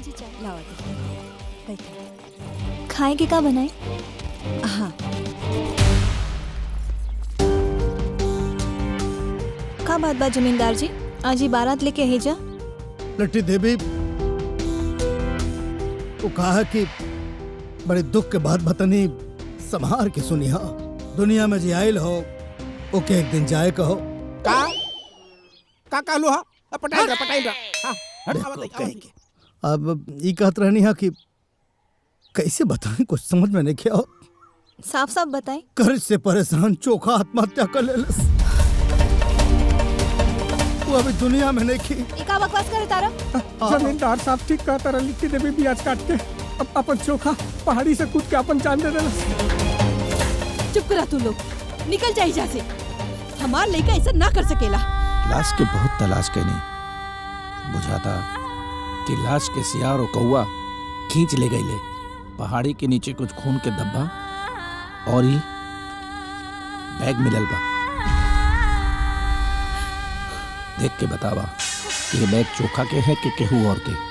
जी चाय लाओ बैठो। खाएंगे का बनाए? हाँ का बात बा जमींदार जी, आज ही बारात लेके ही जा। लट्टी देवी वो कहा कि बड़े दुख के बाद बतनी संभार के सुनी हा। दुनिया में जी आयल हो ओके एक दिन जाए कहो का कहलू हा? पटाइल रहा हाँ, देखो कहेंगे। अब ये कहत रहनी हा कि कैसे बताएं, कुछ समझ में नहीं क्या। साफ साफ बताएं। कर्ज से परेशान चोखा आत्महत्या कर लेलस। वो अभी दुनिया में नहीं की। का बकवास करे तारा? जमींदार साहब ठीक कहता रहा, लिट्टी देवी ब्याज काट के अब अपन चोखा पहाड़ी से कूद के अपन जान दे देना। चुप करा तू लोग, निकल जा यहाँ से। हमार लड़का ऐसा ना कर सकेला। लाश के बहुत तलाश कैनी, बुझाता कि लाश के सियार और कौआ खींच ले गईले। पहाड़ी के नीचे कुछ खून के धब्बा और ही बैग मिलल बा। देख के बतावा कि ये बैग चोखा के है कि केहू और के।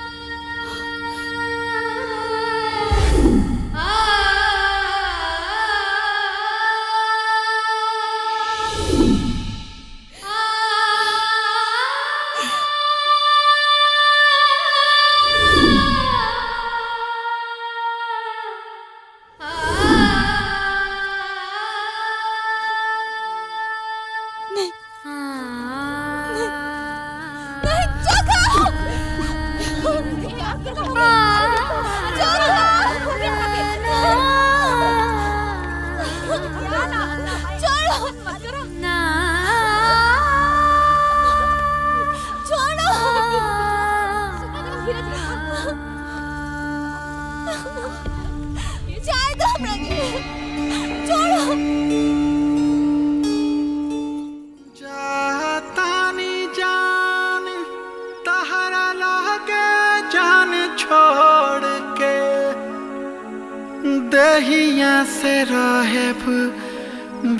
दहिया से रहेब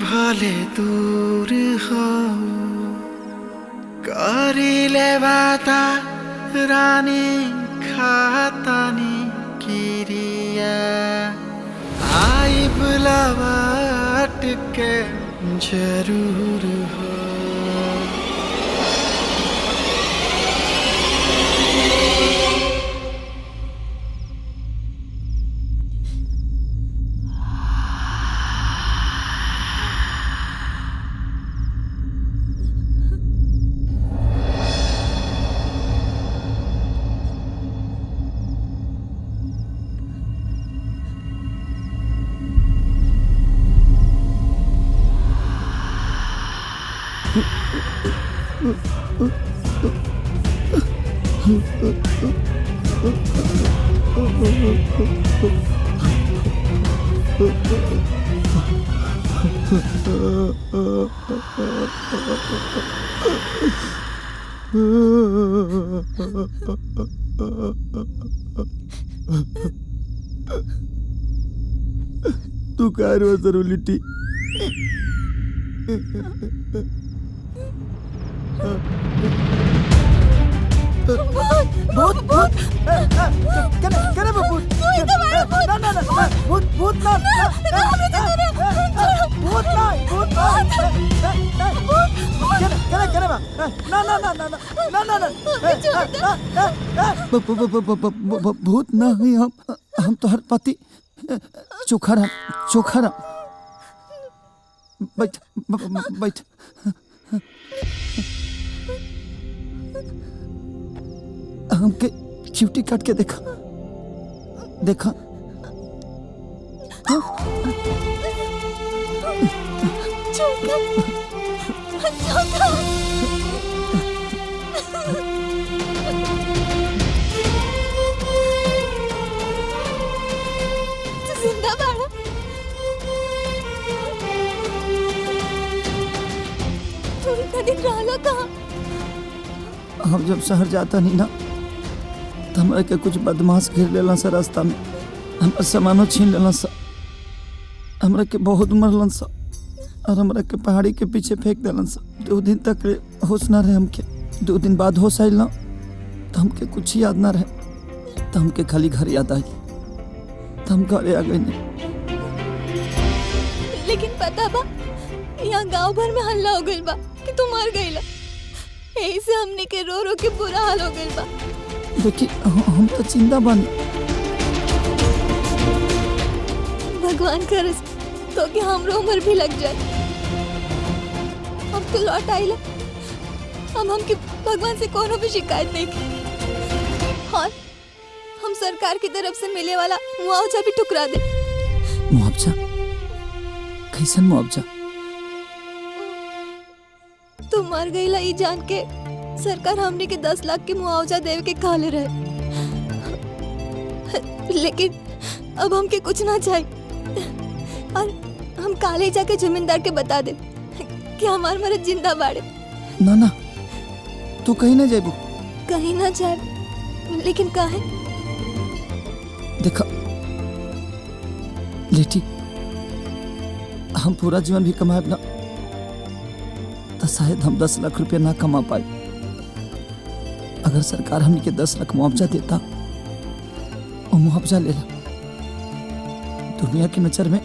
भले दूर हो, करी ले वादा रानी खातानी किरिया, आई बुलावाट के जरूर हो। तू काय रो जरूर लिट्टी। भूत भूत करे करे भूत ना ना ना भूत भूत ना भूत ना भूत करे करे करे ना ना ना ना ना ना ना भूत ना ही हम तो हर पति चोखा बैठ बैठ। हमके चिवटी काट के देखा देखा। हम जब शहर जाता नहीं ना तो हमारे के कुछ बदमाश घेर लेला सा, रास्ता में हमारे सामानो छीन लेला सा, हमरा के बहुत मरलन सा और हमरा के पहाड़ी के पीछे फेंक देलन सा। 2 दिन तक होश ना रहे हमके। 2 दिन बाद होश आइल ना तो हमके कुछ याद ना रहे। तो हमके खाली घर याद आई तो हम घरे आ गए नहीं। लेकिन पता बा यहाँ गांव भर में हल्ला हो गइल बा कि तू मर गइला। यही से हमने के रो रो के बुरा हाल हो गइल बा। देखिए हम तो जिंदा बानी। भगवान करे तो कि हमरो उम्र भी लग जाए। अब तो लौट आइला। अब हमके भगवान से कोनो भी शिकायत नहीं की और हम सरकार की तरफ से मिले वाला मुआवजा भी ठुकरा दे। मुआवजा? कैसन मुआवजा? तू मर गईला ई जान के सरकार हमने के 10 लाख के मुआवजा देवे के कहले रहे। लेकिन अब हमके कुछ ना चाहिए और हम काले जाके जमींदार के बता दे कि हमार मरद जिंदा बाड़े। ना ना तू कहीं ना जाबू। कहीं ना जाए लेकिन काहे? देखा लेटी हम पूरा जीवन भी कमाए ना तो शायद हम 10 लाख रुपया ना कमा पाए। अगर सरकार हमने के 10 लाख मुआवजा देता और मुआवजा लेला दुनिया की नजर में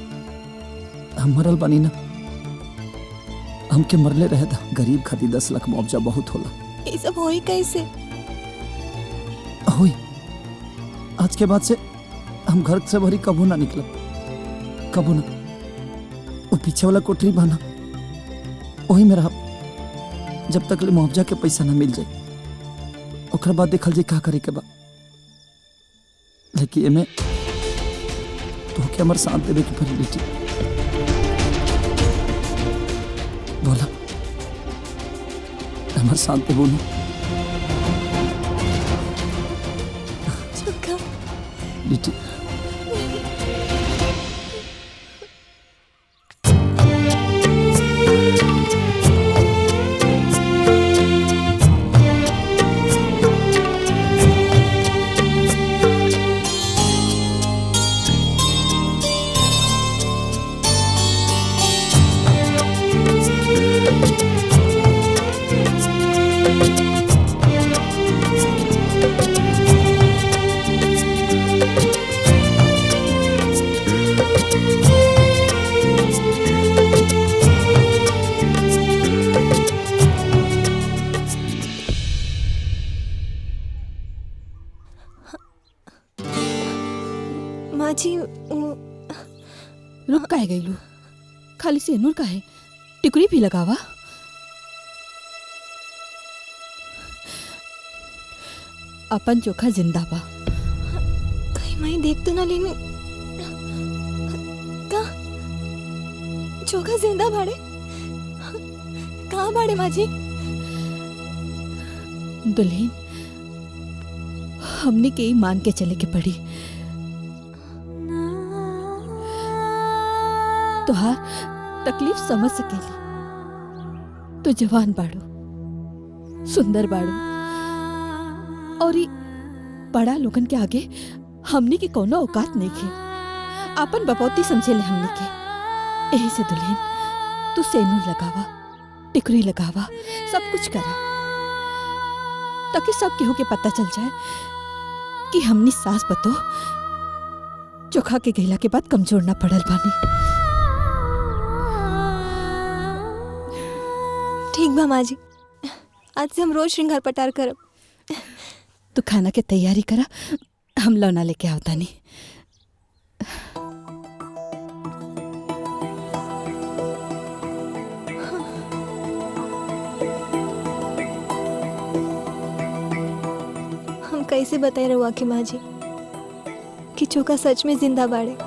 हम मरल बानी ना। हमके मरले रहे था। गरीब खातिर 10 लाख मुआवजा बहुत होला। ये सब होई कैसे? होई आज के बाद से हम घर से भरी कबू ना निकलब। कबू ना। वो पीछे वाला कोठरी बना वही में रहब जब तक ले मुआवजा के पैसा ना मिल जाए। ओकर बाद देखल जाए का करे के बा। लेकिन एमे तो के हमर साथ देवे की पड़ी बेटी। बोला हमर साथ दे बोलो। चुका बेटी माँ जी रुक काहे गईलू? खाली सेनुर काहे? टिकुरी भी लगावा। अपन चोखा जिंदा बा। कहीं माई देख तो ना लेनी का चोखा जिंदा बाड़े? कहाँ बाड़े माँ जी? दुल्हन हमने के ही मान के चले के पड़ी। तुहार तकलीफ समझ सकेली। तो जवान बाड़ो, सुंदर बाड़ो और ई बड़ा लोगन के आगे हमने के कोनो औकात नहीं खे। अपन बपौती समझे ले हमने के। यही से दुल्हन तू सेनुर लगावा, टिकरी लगावा, सब कुछ करा ताकि सब केहू के पता चल जाए कि हमनी सास बतो चोखा के गैला के बाद कमजोर ना पड़ल बानी। ठीक बा माँ जी। आज से हम रोज श्रृंगार पटार करब। तू खाना के तैयारी करा, हम लौना लेके आवता नहीं। हम कैसे बताए रहुआ की माँ जी कि चोखा सच में जिंदा बाड़े।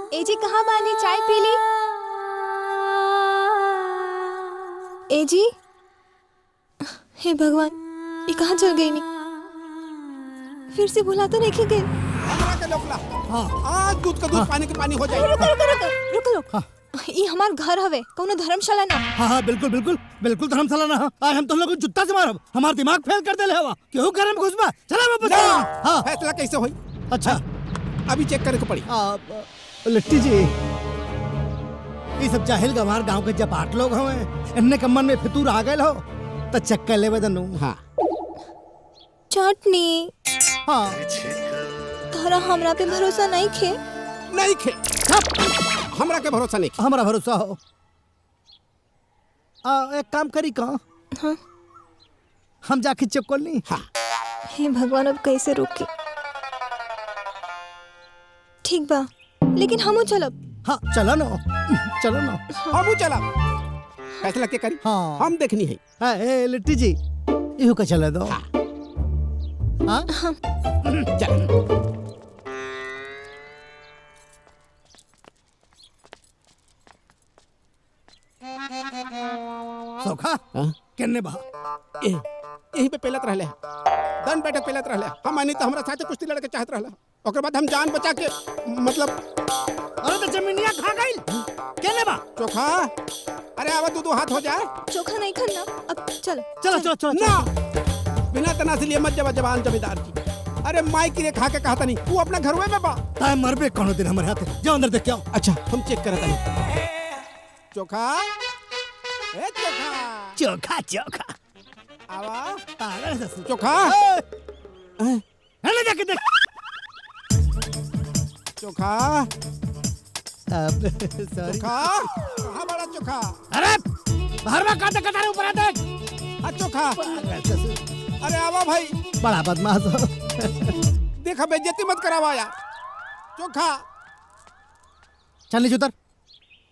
ए जी कहाँ बानी? चाय पी ली? ए जी, हे भगवान, ये कहाँ चल गई नी? फिर से बुला तो नहीं गई। हाँ, आज दूध का दूध पानी के पानी हो जाए। रुको। ये हमार घर हवे, कोनो धर्मशाला ना। हाँ बिल्कुल बिल्कुल बिल्कुल धर्मशाला ना। आज हम तो लोग जुत्ता से मारब। हमार दिमाग फेल कर देले हवा। क्यों घर में घुसबा? चला वापस। हाँ फैसला कैसे होई? अच्छा अभी चेक करे को पड़ी। लिट्टी जी ये सब जाहिल गंवार गांव के जब आठ लोग हवे इन्ने कम्मन में फितूर आ गए हो। तो चक्कर ले बदनू। हाँ चटनी हाँ तारा हमरा पे भरोसा नहीं खे। नहीं खे हमरा के भरोसा नहीं खे। हमारा भरोसा हो। एक काम करी का हाँ हम जाके चक्कर ली। हाँ हे भगवान अब कैसे रोकी। ठीक बा लेकिन हमू चलब। हाँ चलो ना चलो ना। हमू चला फैसला के करी। हाँ हम देखनी है। ए लिट्टी जी इहो का चले दो। हाँ चल सौखा हाँ? केने बहा यही पे पेलत रहले दन बैठक पेलत रहले। हम आनी तो हमरा साथे कुश्ती लड़के चाहत रहला। ओकर बाद हम जान बचा के मतलब अरे तो जमीनिया खा गई केने बा। चोखा अरे आवा दो हाथ हो जाए। चोखा नहीं खाना अब चलो। चलो चलो चलो ना बिना तनासली मत जवा जवान जमींदार की। अरे माई की रे खा के कहता नहीं तू अपना घर में बा। ताय मरबे कोनो दिन हमारे हाथ जाओ अंदर देख के आओ। अच्छा हम चेक करत नहीं। चोखा ए चोखा चोखा चोखा आवा पागल है ससुर। चोखा हेले जाके देख। चोखा अब सॉरी। चोखा कहाँ बड़ा चोखा। अरे बाहर में काटे कतारे ऊपर आ देख। हाँ चोखा पागल ससुर अरे आवा भाई बड़ा बदमाश हो। देखा बेइज्जती मत करावा यार। चोखा चल नीचे उतर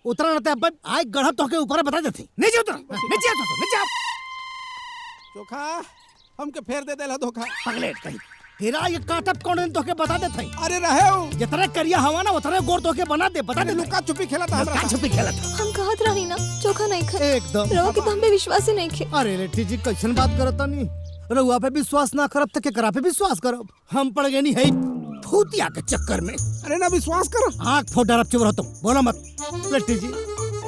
उतरा रहते अब आए गढ़ा तो के ऊपर बता देते। नीचे उतर नीचे आ नीचे आ। चोखा हमके फेर दे देला धोखा। पगलेट कहीं तेरा ये काटप कौन दिन तो के बता देते। अरे रहे हो जितने करिया हवा ना उतने गोर तो के बना दे बता दे। लुका छुपी खेला था हमरा साथ। छुपी खेला था हम कहत रही ना चोखा नहीं खा। एकदम रहो कि तुम पे विश्वास ही नहीं खे। अरे लेटी जी कैसन बात करता नहीं। रहुआ पे विश्वास ना करब तो केकरा पे विश्वास करब। हम पड़ गए नहीं है भूतिया के चक्कर में। अरे ना विश्वास कर। आँख फोड़ डरब चुप रहता हूँ बोला मत। लेटी जी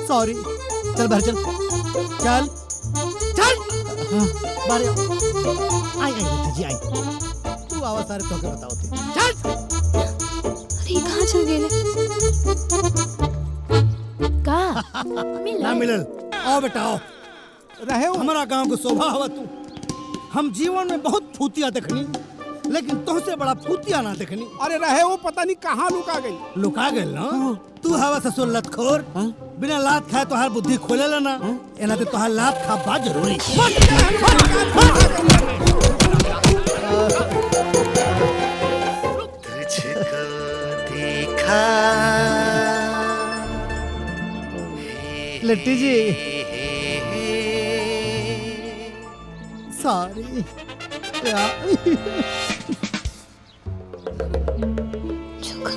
सॉरी चल बाहर चल चल चल। हाँ बाहर आई आई लेटी जी आई। तू आवाज सारे तो के बताओ चल। अरे ये कहाँ चल गए। का ना मिलल आओ बेटा आओ। रहे हो हमारा गांव को शोभा हवा तू। हम जीवन में बहुत फूतिया देखनी लेकिन तुमसे बड़ा फूतिया ना देखनी। अरे रहे हो पता नहीं कहाँ लुका गई। लुका गए ना तू हवा ससुर लतखोर। बिना लात खाए तोहार बुद्धि खोले ना एना ते तोहार लात खा बा जरूरी। तुझको देखा लिट्टी जी सॉरी। चोखा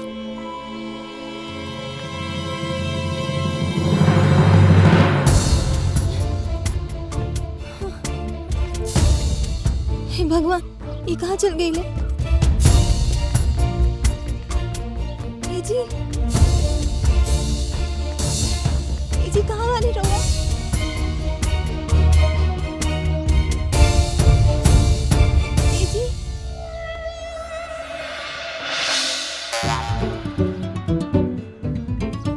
हे भगवान ये कहाँ चल गई ले। ये जी कहाँ वाली रहो। ये जी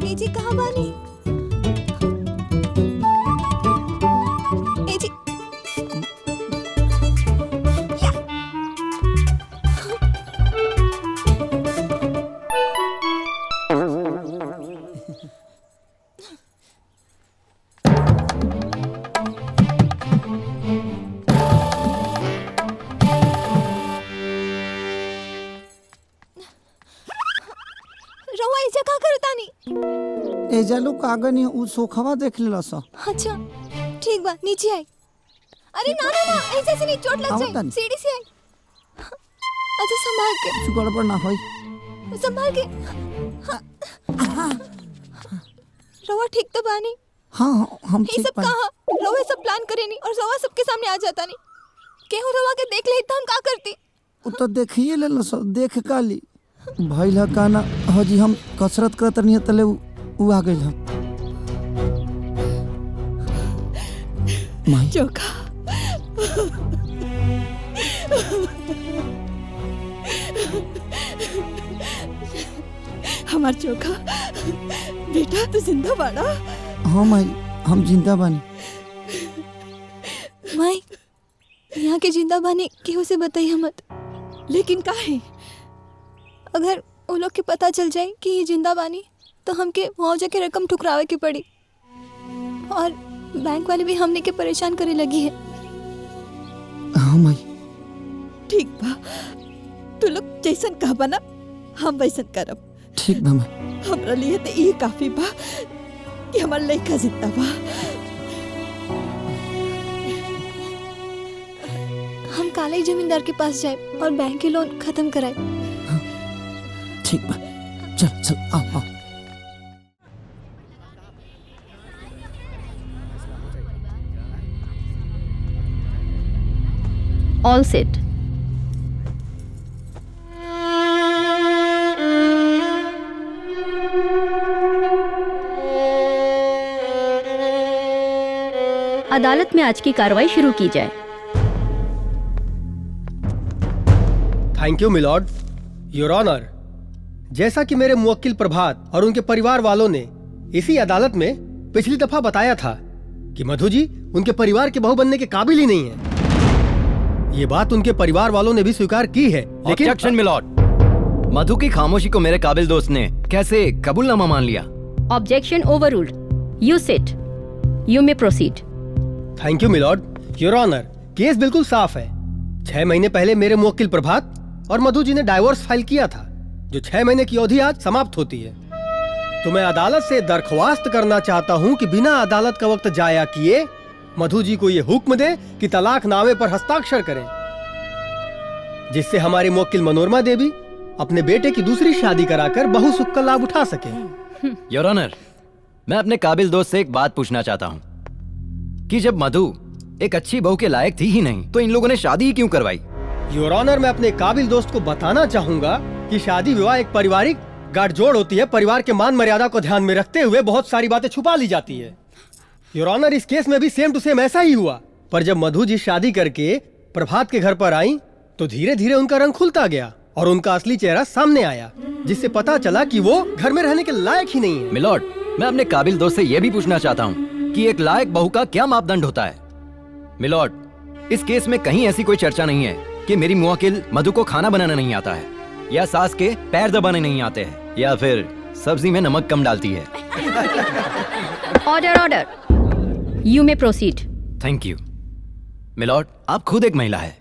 ये जी कहाँ वाली। ये जी रवा ऐसा का करता नहीं। एजा लोग कागनी उ सोखवा देख लेला सा। अच्छा ठीक बा नीचे आई। अरे ना ना ना ऐसे से नहीं चोट लग आवत जाए। नहीं। सीढ़ी से आई। अच्छा संभाल के कुछ गड़बड़ ना होई। संभाल के। रवा ठीक तो बानी। हाँ हाँ हम ये ठीक सब बानी। कहा रवा सब प्लान करे नहीं और रवा सबके सामने आ जाता नहीं। केहू रवा के देख ले तो हम का करती। उ तो देखिए लेला सा देख काली भइला काना हजी हम कसरत करत नहीं तले उ आ गइल। माई चोखा हमार चोखा बेटा तू जिंदा बाड़ा। हाँ माई हम जिंदा बानी। माई यहाँ के जिंदा बानी केहू से बताइए मत। लेकिन काहे? अगर वो लोग के पता चल जाए कि ये जिंदा बानी तो हमके मुआवजा की रकम ठुकरावे की पड़ी, और बैंक वाले भी हमने के परेशान करे लगी है। हाँ माई। ठीक बा, तू लोग जैसन कहबा ना हम वैसन करब। ठीक बा माई। हमरा लिए तो ये काफी बा कि हमार लड़का जिंदा बा। हम काले ही जमींदार के पास जाए और बैंक के लोन खत्म कराए। ठीक बा, चल चल आओ आओ। All set. अदालत में आज की कार्रवाई शुरू की जाए। Thank you milord. Your honour, जैसा कि मेरे मुवक्किल प्रभात और उनके परिवार वालों ने इसी अदालत में पिछली दफा बताया था कि मधु जी उनके परिवार के बहू बनने के काबिल ही नहीं है, ये बात उनके परिवार वालों ने भी स्वीकार की है। लेकिन ऑब्जेक्शन मिलॉर्ड, मधु की खामोशी को मेरे काबिल दोस्त ने कैसे कबूलनामा मान लिया? Objection overruled. You sit. You may proceed. Thank you milord. Your honour, case बिल्कुल साफ है। 6 महीने पहले मेरे मुवक्किल प्रभात और मधु जी ने डाइवोर्स फाइल किया था, जो 6 महीने की अवधि आज समाप्त होती है। तो मैं अदालत से दरख्वास्त करना चाहता हूं कि बिना अदालत का वक्त जाया किए मधु जी को ये हुक्म दे कि तलाकनामे पर हस्ताक्षर करें, जिससे हमारी मुवक्किल मनोरमा देवी अपने बेटे की दूसरी शादी कराकर बहु सुख का लाभ उठा सके। योर ऑनर, मैं अपने काबिल दोस्त से एक बात पूछना चाहता हूँ कि जब मधु एक अच्छी बहू के लायक थी ही नहीं तो इन लोगों ने शादी ही क्यों करवाई? योर ऑनर, मैं अपने काबिल दोस्त को बताना चाहूंगा कि शादी विवाह एक पारिवारिक गाठजोड़ होती है। परिवार के मान मर्यादा को ध्यान में रखते हुए बहुत सारी बातें छुपा ली जाती है। योर ऑनर, इस केस में भी सेम टू सेम ऐसा ही हुआ। पर जब मधु जी शादी करके प्रभात के घर पर आई तो धीरे धीरे उनका रंग खुलता गया और उनका असली चेहरा सामने आया, जिससे पता चला कि वो घर में रहने के लायक ही नहीं है। मिलॉर्ड, मैं अपने काबिल दोस्त से यह भी पूछना चाहता हूँ कि एक लायक बहू का क्या मापदंड होता है? मिलॉर्ड, इस केस में कहीं ऐसी कोई चर्चा नहीं है कि मेरी मुवक्किल मधु को खाना बनाना नहीं आता है, या सास के पैर दबाने नहीं आते हैं, या फिर सब्जी में नमक कम डालती है। Order order. You may proceed. Thank you. Milord, आप खुद एक महिला है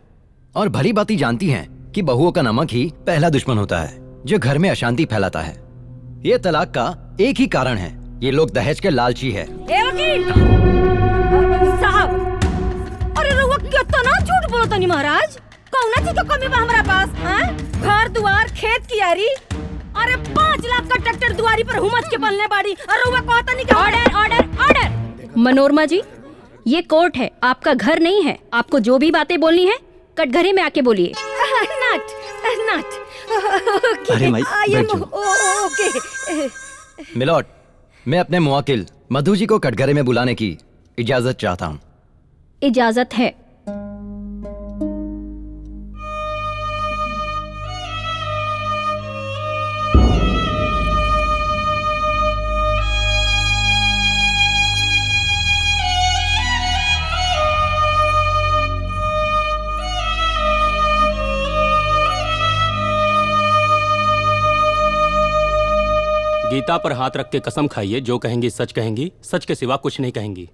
और भली भांति जानती हैं कि बहुओं का नमक ही पहला दुश्मन होता है जो घर में अशांति फैलाता है। ये तलाक का एक ही कारण है, ये लोग दहेज के लालची है। ए वकील साहब, अरे रउआ कितना झूठ बोलत नी महाराज। कौना चीज के कमी बा हमरा पास? हैं? घर दुआर खेत कियारी, अरे 5 लाख का ट्रैक्टर दुआरी पर हुमच के बनले बाड़ी और रउआ कहता नहीं कि ऑर्डर ऑर्डर ऑर्डर। मनोरमा जी, ये कोर्ट है, आपका घर नहीं है। आपको जो भी बातें बोलनी है कटघरे में आके बोलिए। अरे माई, बैठ जाओ। ओके। मिलॉर्ड, मैं अपने मुवक्किल मधु जी को कटघरे में बुलाने की इजाजत चाहता हूँ। इजाजत है। गीता पर हाथ रख के कसम खाइए, जो कहेंगी सच कहेंगी, सच के सिवा कुछ नहीं कहेंगी।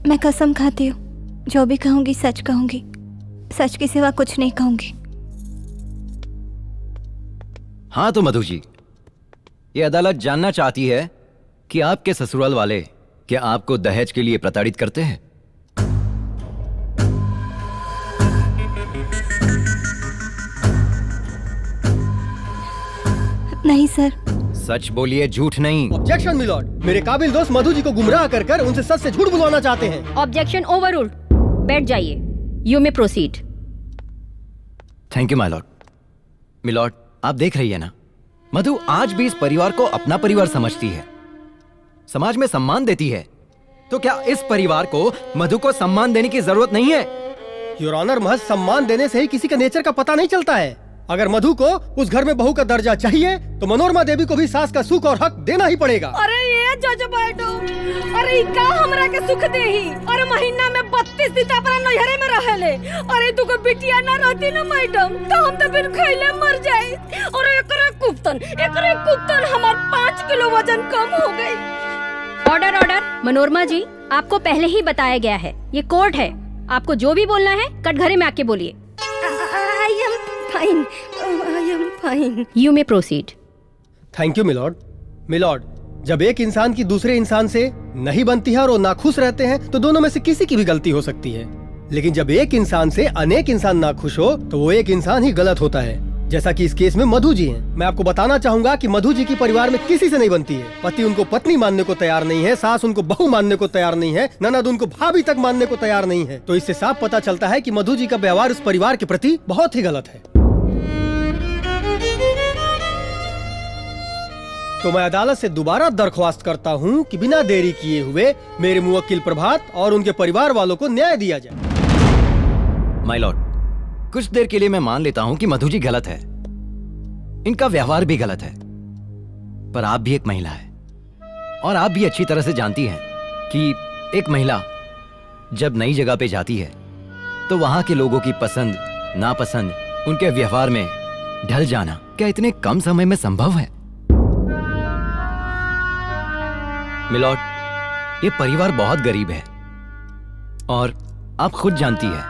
मैं कसम खाती हूँ, जो भी कहूँगी सच कहूँगी, सच के सिवा कुछ नहीं कहूँगी। हाँ तो मधु जी, ये अदालत जानना चाहती है कि आपके ससुराल वाले क्या आपको दहेज के लिए प्रताड़ित करते हैं? नहीं सर। सच बोलिए, झूठ नहीं। ऑब्जेक्शन मिलॉर्ड, मेरे काबिल दोस्त मधु जी को गुमराह कर कर उनसे सच से झूठ बुलवाना चाहते हैं। Objection overruled. बैठ जाइए। You may proceed. Thank you my lord. Milord, आप देख रही है ना, मधु आज भी इस परिवार को अपना परिवार समझती है, समाज में सम्मान देती है। तो क्या इस परिवार को मधु को सम्मान देने की जरूरत नहीं है? योर ऑनर, महज सम्मान देने से ही किसी का नेचर का पता नहीं चलता है। अगर मधु को उस घर में बहू का दर्जा चाहिए तो मनोरमा देवी को भी सास का सुख और हक देना ही पड़ेगा। अरे ये जज बैठो, अरे का हमरा के सुख दे ही और महीना में 32 दिन अपना नैहरे में रहेले। अरे तू को बिटिया ना रहती ना मैडम तो हम तो बिन खइले मर जाए। और एकरे कुप्तन हमार 5 किलो वजन कम हो गई। Order order. मनोरमा जी, आपको पहले ही बताया गया है, ये कोर्ट है, आपको जो भी बोलना है कटघरे में आके बोलिए। I am fine. You may proceed. Thank you milord. Milord, जब एक इंसान की दूसरे इंसान से नहीं बनती है और वो नाखुश रहते हैं तो दोनों में से किसी की भी गलती हो सकती है, लेकिन जब एक इंसान से अनेक इंसान नाखुश हो तो वो एक इंसान ही गलत होता है, जैसा कि इस केस में मधु जी हैं। मैं आपको बताना चाहूंगा कि मधु जी की परिवार में किसी से नहीं बनती है। पति उनको पत्नी मानने को तैयार नहीं है, सास उनको बहू मानने को तैयार नहीं है, ननद उनको भाभी तक मानने को तैयार नहीं है। तो इससे साफ पता चलता है कि मधु जी का व्यवहार उस परिवार के प्रति बहुत ही गलत है। तो मैं अदालत से दोबारा दरख्वास्त करता हूँ कि बिना देरी किए हुए मेरे मुवक्किल प्रभात और उनके परिवार वालों को न्याय दिया जाए। माय लॉर्ड, कुछ देर के लिए मैं मान लेता हूं कि मधु जी गलत है, इनका व्यवहार भी गलत है, पर आप भी एक महिला है और आप भी अच्छी तरह से जानती हैं कि एक महिला जब नई जगह पे जाती है तो वहां के लोगों की पसंद नापसंद, उनके व्यवहार में ढल जाना क्या इतने कम समय में संभव है? मिलॉर्ड, ये परिवार बहुत गरीब है और आप खुद जानती है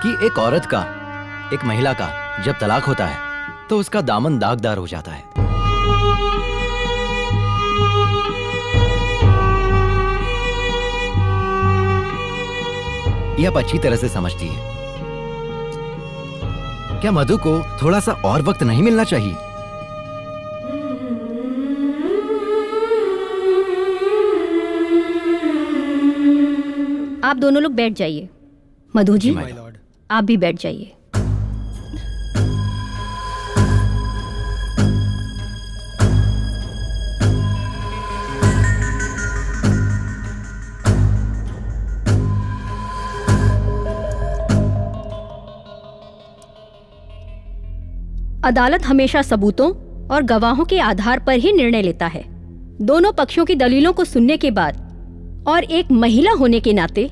कि एक औरत का, एक महिला का जब तलाक होता है तो उसका दामन दागदार हो जाता है। ये आप अच्छी तरह से समझती है। क्या मधु को थोड़ा सा और वक्त नहीं मिलना चाहिए? आप दोनों लोग बैठ जाइए। मधु जी, आप भी बैठ जाइए। अदालत हमेशा सबूतों और गवाहों के आधार पर ही निर्णय लेता है। दोनों पक्षों की दलीलों को सुनने के बाद और एक महिला होने के नाते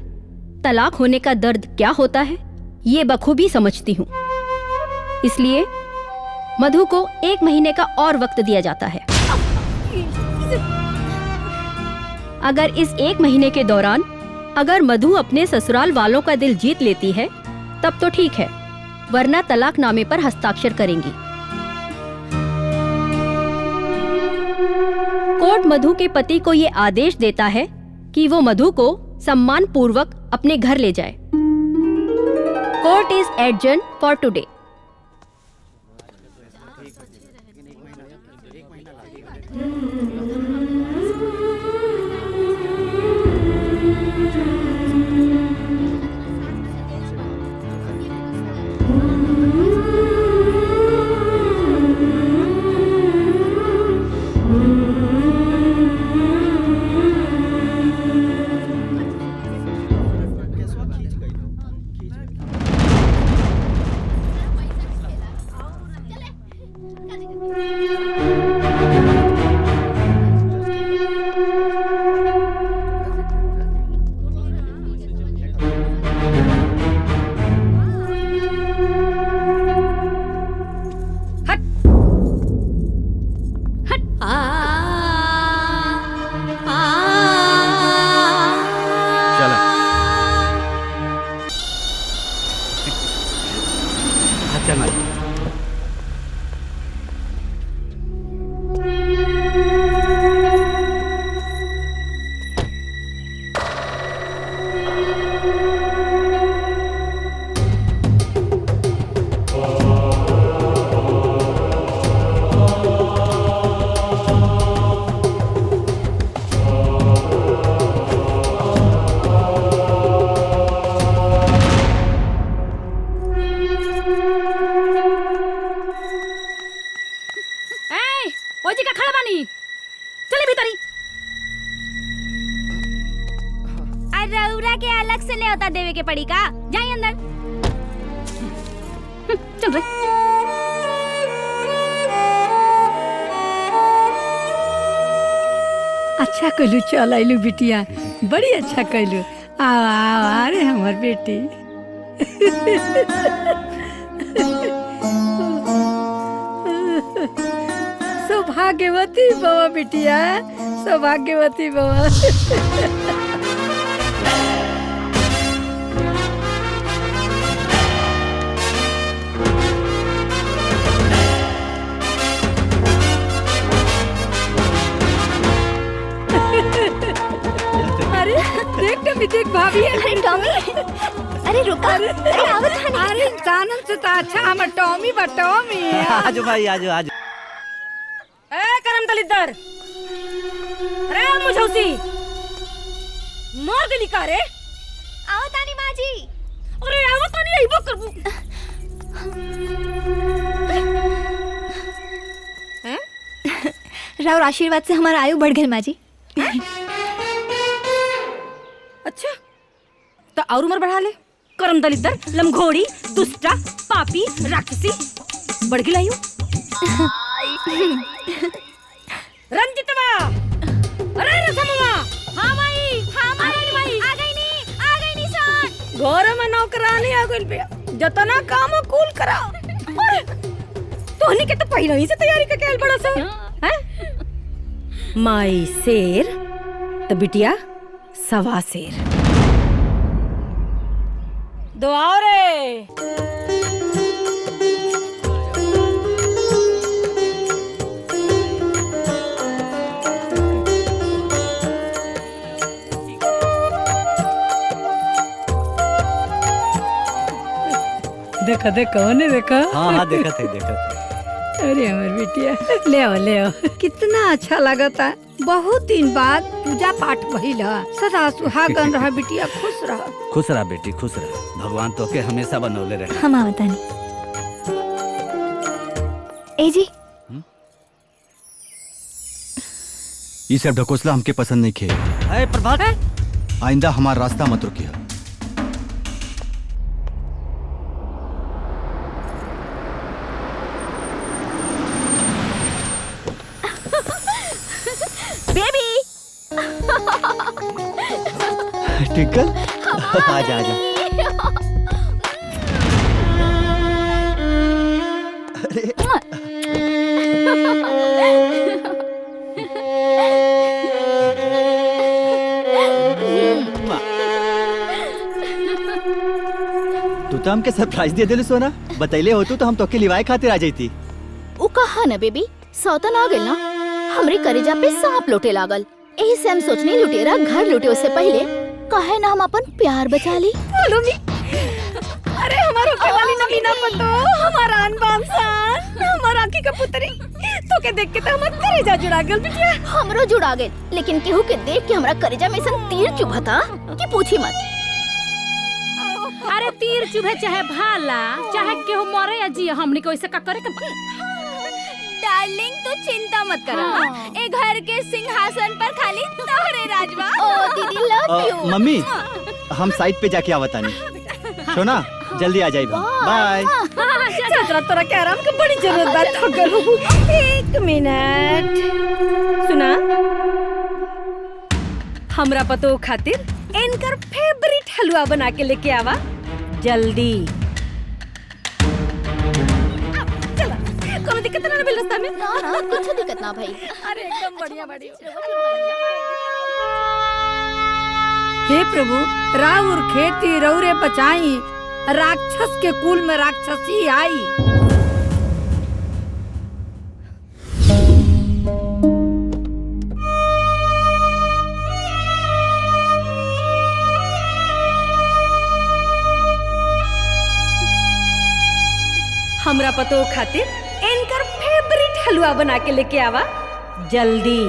तलाक होने का दर्द क्या होता है ये बखूबी समझती हूँ। इसलिए मधु को 1 महीने का और वक्त दिया जाता है। अगर इस 1 महीने के दौरान अगर मधु अपने ससुराल वालों का दिल जीत लेती है तब तो ठीक है, वरना तलाकनामे पर हस्ताक्षर करेंगी। कोर्ट मधु के पति को ये आदेश देता है कि वो मधु को सम्मान पूर्वक अपने घर ले जाए। Court is adjourn for today. देवे के पड़ी का, जाइए अंदर। चल रहे। अच्छा कहलू, चल आइलू बिटिया, बड़ी अच्छा कहलू। आओ आओ, अरे हमार बेटी। सौभाग्यवती बवा बिटिया, सौभाग्यवती बवा। अरे देख टमी, देख भाभी। अरे टॉमी, अरे रुका, अरे आवत हनी। अरे इंसानन से तो अच्छा हमर टॉमी बा, टॉमी। आजो भाई, आजो आजो। ए करम दलिद्दर, अरे मुझौसी मार गली का रे। आवत हनी माँ जी। अरे आवत हनी, अइबो करबू। राउर आशीर्वाद से हमारा आयु बढ़ गई माँ जी। अच्छा तो और उम्र बढ़ा ले। करम दलिद्दर, लमघोड़ी, दुष्टा, पापी, राक्षसी, बढ़ गई आयु। रंजितवा, अरे रसमवा। हाँ माई, हाँ माई, आ गई नी सान। घर में नौकरानी आ गइल बे, जतना काम कुल करा। तोहनी के तो पहले ही से तैयारी करके आइल बड़ा सा। हैं? माई शेर तो बिटिया सवा शेर। दुआओ रे। देखा देखा, ने देखा। हाँ हाँ, देखा थे, देखा थे। अरे हमार बिटिया, ले आओ ले आओ। कितना अच्छा लगता, बहुत दिन बाद पूजा पाठ भइल ह। सदा सुहागन रह बिटिया, खुश रह। खुश रहा बेटी, खुश रहा। भगवान तो के हमेशा बनौले रहे। हम आवत हनी। ए जी, ये सब ढकोसला हमके पसंद नहीं खे। अरे प्रभात, आइंदा हमारा रास्ता मत रुकिए। बेबी। टिकल, आजा आजा। तू तो हमके सरप्राइज दे दिले सोना। बतैले होतू तो हम तो के लिवाए खातिर आ जाती। उ कहा ना बेबी, सौतन आ गइल ना, हमरे करेजा पे सांप लोटे लागल। यही से हम सोचनी लुटेरा घर लुटे उससे पहले कहे ना हम अपन प्यार बचा ली। अरे हमारो के वाली नवीना पतो, हमारा अनबान सान, हमारा आँखी का पुतरी। तो के देख के तो हमर करेजा जुड़ा गल बिटिया। हमरो जुड़ा गइल, लेकिन केहू के देख के हमरा करेजा में सन तीर चुभता कि पूछी मत। अरे तीर चुभे चाहे भाला, चाहे केहू मरे या जिए, हमनी को ऐसे का करे के। डार्लिंग तू चिंता मत कर। ए घर के सिंहासन पर खाली तोहरे राजवा। ओ दीदी लव यू। मम्मी, हम साइड पे जाके आवतानी। सोना जल्दी आ जाइए। बाय। चाचा तोरा के आराम के बड़ी जरूरत बा। थकल हो। एक मिनट सुना, हमरा पतो खातिर इनकर फेवरेट हलवा बना के लेके आवा जल्दी। चला, कोनो दिक्कत ना मिल रास्ता में। ना ना, कुछ दिक्कत ना भाई। अरे एकदम बढ़िया बढ़िया। हे प्रभु, राउर खेती रौरे बचाई, राक्षस के कुल में राक्षसी आई। हमरा पतो खातिर इनकर फेवरेट हलवा बना के लेके आवा जल्दी।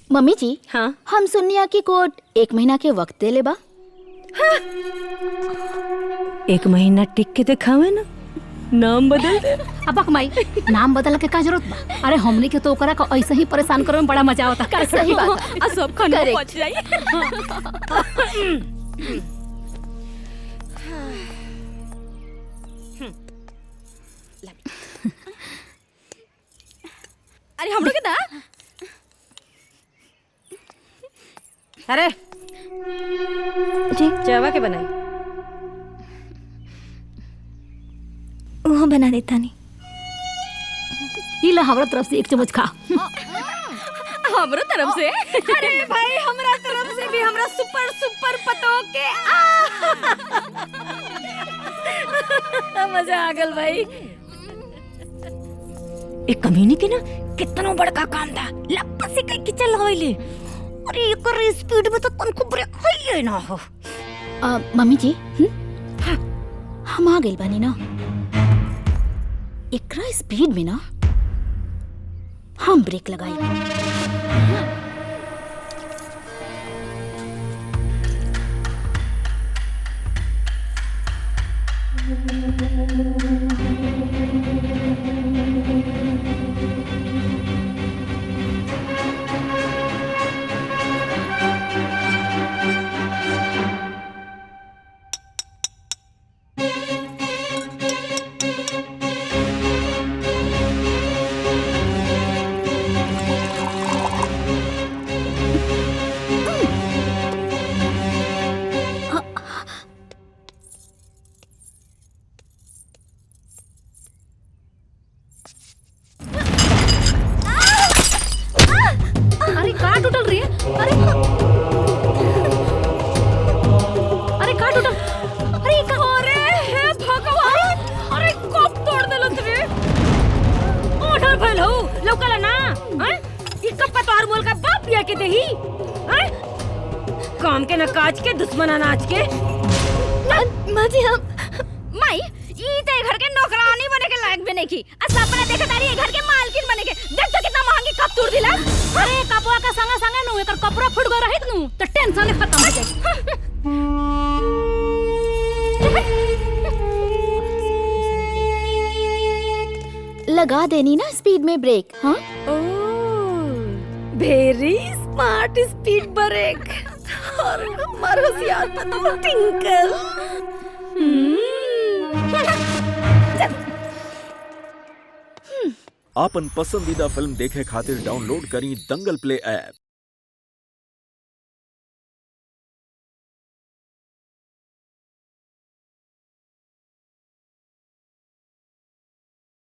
मम्मी जी, हाँ हम सुनिया की कोर्ट 1 महीना के वक्त दे ले बा। हाँ? 1 महीना टिक के दिखावे ना। नाम बदल दे। अब माई नाम बदल के का जरूरत बा? अरे हमने के तो ओकरा का ऐसे ही परेशान करे में बड़ा मजा आता। कर सही बात आ सब खाना Correct. पच जाई। अरे हम लोग दा अरे जी चावा के बनाई वो बना देता नहीं। ई ला हमरा तरफ से एक चम्मच खा। हमरा तरफ से अरे भाई हमरा तरफ से भी हमरा सुपर सुपर पतो के मजा आ गल भाई। एक कमीनी के ना कितना बड़का काम था लप्पा से कई चल होइले। अरे एकर स्पीड में तो तनको ब्रेक होइले ना हो। मम्मी जी हम आ गइल बानी ना। एकरा स्पीड में ना हम ब्रेक लगाई। अरे कहाँ टूटल रही है? अरे कहाँ टूटल? अरे अरे हे भगवान अरे कब तोड़ देलत रे। ओठर फैल हो लौकला ना हैं? ई कब पतवार मोल का बाप लिया के देही हैं? काम के न काज के दुश्मन अनाज के। माँ जी हम माई ई ते घर के नौकरानी बने के लायक भी नहीं की। सपना देखत तारी घर के मालकिन बने के। देख तो कितना महंगी कप तोड़ दिला। अरे कपड़ा का संगे संगे नु एकर कपड़ा फुट गो रहित नु तो टेंशन खत्म हो जाई। लगा देनी ना स्पीड में ब्रेक। हाँ वेरी स्मार्ट स्पीड ब्रेक और हमार होशियार पतो टिंकल। आपन पसंदीदा फिल्म देखे खातिर डाउनलोड करी दंगल प्ले ऐप।